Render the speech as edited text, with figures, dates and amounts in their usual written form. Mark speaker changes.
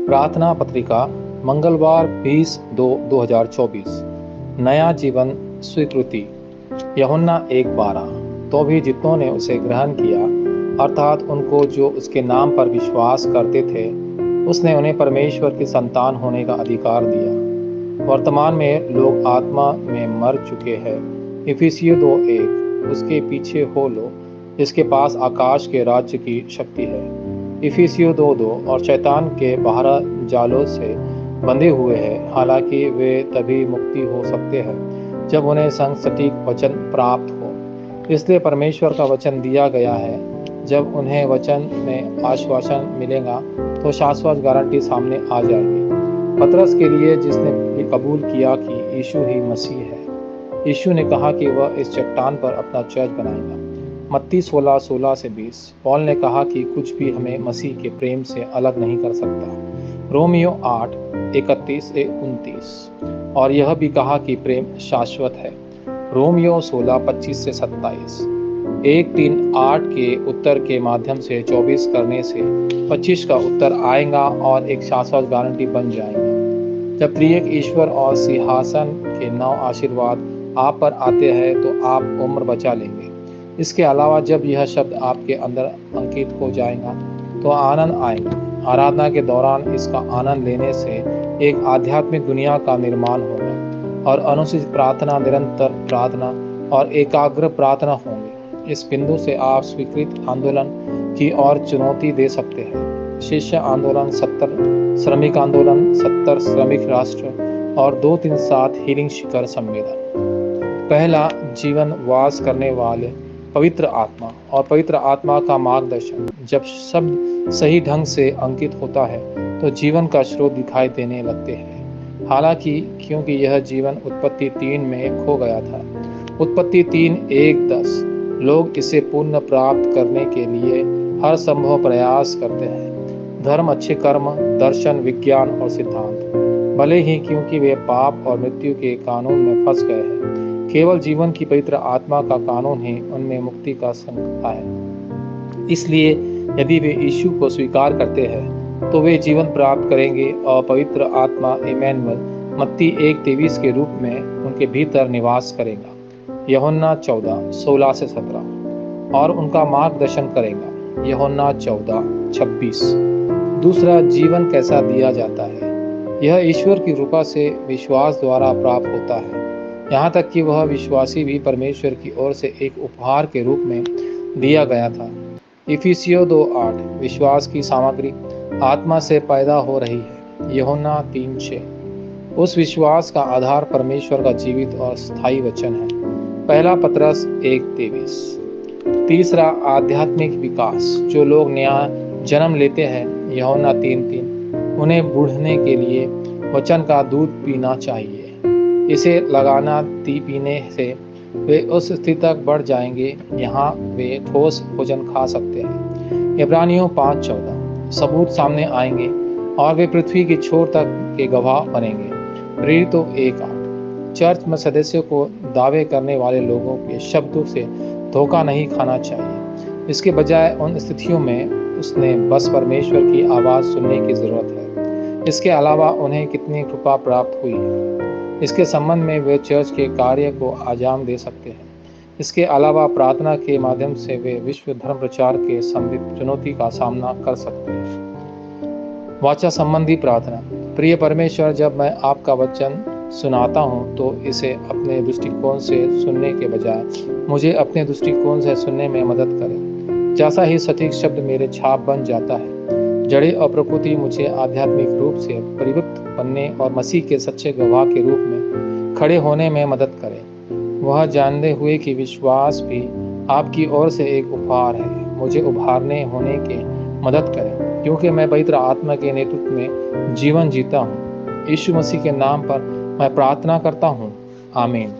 Speaker 1: प्रार्थना पत्रिका मंगलवार 20/2/2024। नया जीवन स्वीकृति। यूहन्ना 1:12। तो भी जितनों ने उसे ग्रहण किया, अर्थात उनको जो उसके नाम पर विश्वास करते थे, उसने उन्हें परमेश्वर की संतान होने का अधिकार दिया। वर्तमान में लोग आत्मा में मर चुके हैं। इफिसियों 2:1। उसके पीछे हो लो, जिसके पास आकाश के राज्य की शक्ति है। इफिसियों 2:2। और शैतान के 12 जालों से बंधे हुए हैं, हालांकि वे तभी मुक्ति हो सकते हैं जब उन्हें सटीक वचन प्राप्त हो। इसलिए परमेश्वर का वचन दिया गया है। जब उन्हें वचन में आश्वासन मिलेगा तो शाश्वत गारंटी सामने आ जाएगी। पतरस के लिए, जिसने कबूल किया कि यीशु ही मसीह है, यीशु ने कहा कि वह इस चट्टान पर अपना चर्च बनाएगा। मत्ती 16:16-20। पौल ने कहा कि कुछ भी हमें मसीह के प्रेम से अलग नहीं कर सकता। रोमियो 8:31-29। और यह भी कहा कि प्रेम शाश्वत है। रोमियो 16:25-27। 1-3-8 के उत्तर के माध्यम से 24 करने से 25 का उत्तर आएगा और एक शाश्वत गारंटी बन जाएंगे। जब त्रिएक ईश्वर और सिंहासन के 9 आशीर्वाद आप पर आते हैं तो आप उम्र बचा लेंगे। इसके अलावा जब यह शब्द आपके अंदर अंकित हो जाएगा तो आनंद आएगा। आराधना के दौरान इसका आनंद लेने से एक आध्यात्मिक दुनिया का निर्माण होगा और अनुचित प्रार्थना, निरंतर प्रार्थना और एकाग्र प्रार्थना होंगे। इस बिंदु से आप स्वीकृत आंदोलन की ओर चुनौती दे सकते हैं। शिष्य आंदोलन 70, श्रमिक आंदोलन 70, श्रमिक राष्ट्र और 2-3-7 हीलिंग शिखर सम्मेलन। पहला, जीवन वास करने वाले पवित्र आत्मा और पवित्र आत्मा का मार्गदर्शन। जब शब्द सही ढंग से अंकित होता है तो जीवन का स्रोत दिखाई देने लगते हैं। हालांकि क्योंकि यह जीवन उत्पत्ति 3 में खो गया था। उत्पत्ति 3:1-10। लोग इसे पुनः प्राप्त करने के लिए हर संभव प्रयास करते हैं। धर्म, अच्छे कर्म, दर्शन, विज्ञान और सिद्धांत। भले ही क्योंकि वे पाप और मृत्यु के कानून में फंस गए हैं, केवल जीवन की पवित्र आत्मा का कानून ही उनमें मुक्ति का संकल्प है। इसलिए यदि वे यीशु को स्वीकार करते हैं तो वे जीवन प्राप्त करेंगे और पवित्र आत्मा इमैनुअल मत्ती 1:23 के रूप में उनके भीतर निवास करेगा। यूहन्ना 14:16-17। और उनका मार्गदर्शन करेगा। यूहन्ना 14:26। दूसरा, जीवन कैसा दिया जाता है? यह ईश्वर की कृपा से विश्वास द्वारा प्राप्त होता है। यहाँ तक कि वह विश्वासी भी परमेश्वर की ओर से एक उपहार के रूप में दिया गया था। इफिसियों 2:8। विश्वास की सामग्री आत्मा से पैदा हो रही है। यूहन्ना 3:6। उस विश्वास का आधार परमेश्वर का जीवित और स्थायी वचन है। पहला पतरस 1:23। तीसरा, आध्यात्मिक विकास। जो लोग नया जन्म लेते हैं, यूहन्ना 3:3, उन्हें बूढ़ने के लिए वचन का दूध पीना चाहिए। इसे लगाना पीने से वे उस स्थिति तक बढ़ जाएंगे यहाँ वे ठोस भोजन खा सकते हैं। इब्रानियों 5:14। सबूत सामने आएंगे और वे पृथ्वी की छोर तक के गवाह बनेंगे। प्रेरितों 1:8। चर्च में सदस्यों को दावे करने वाले लोगों के शब्दों से धोखा नहीं खाना चाहिए। इसके बजाय उन स्थितियों में उसने बस परमेश्वर की आवाज़ सुनने की ज़रूरत है। इसके अलावा उन्हें कितनी कृपा प्राप्त हुई है, इसके संबंध में वे चर्च के कार्य को अंजाम दे सकते हैं। इसके अलावा प्रार्थना के माध्यम से वे विश्व धर्म प्रचार के संबंधित चुनौती का सामना कर सकते हैं। वाचा संबंधी प्रार्थना। प्रिय परमेश्वर, जब मैं आपका वचन सुनाता हूँ तो इसे अपने दृष्टिकोण से सुनने के बजाय मुझे अपने दृष्टिकोण से सुनने में मदद करें। जैसा ही सटीक शब्द मेरे छाप बन जाता है, जड़ें और प्रकृति मुझे आध्यात्मिक रूप से परिपक्व बनने और मसीह के सच्चे गवाह के रूप में खड़े होने में मदद करें। वह जानते हुए कि विश्वास भी आपकी ओर से एक उपहार है, मुझे उभारने होने की मदद करें, क्योंकि मैं पवित्र आत्मा के नेतृत्व में जीवन जीता हूँ। यीशु मसीह के नाम पर मैं प्रार्थना करता हूँ। आमीन।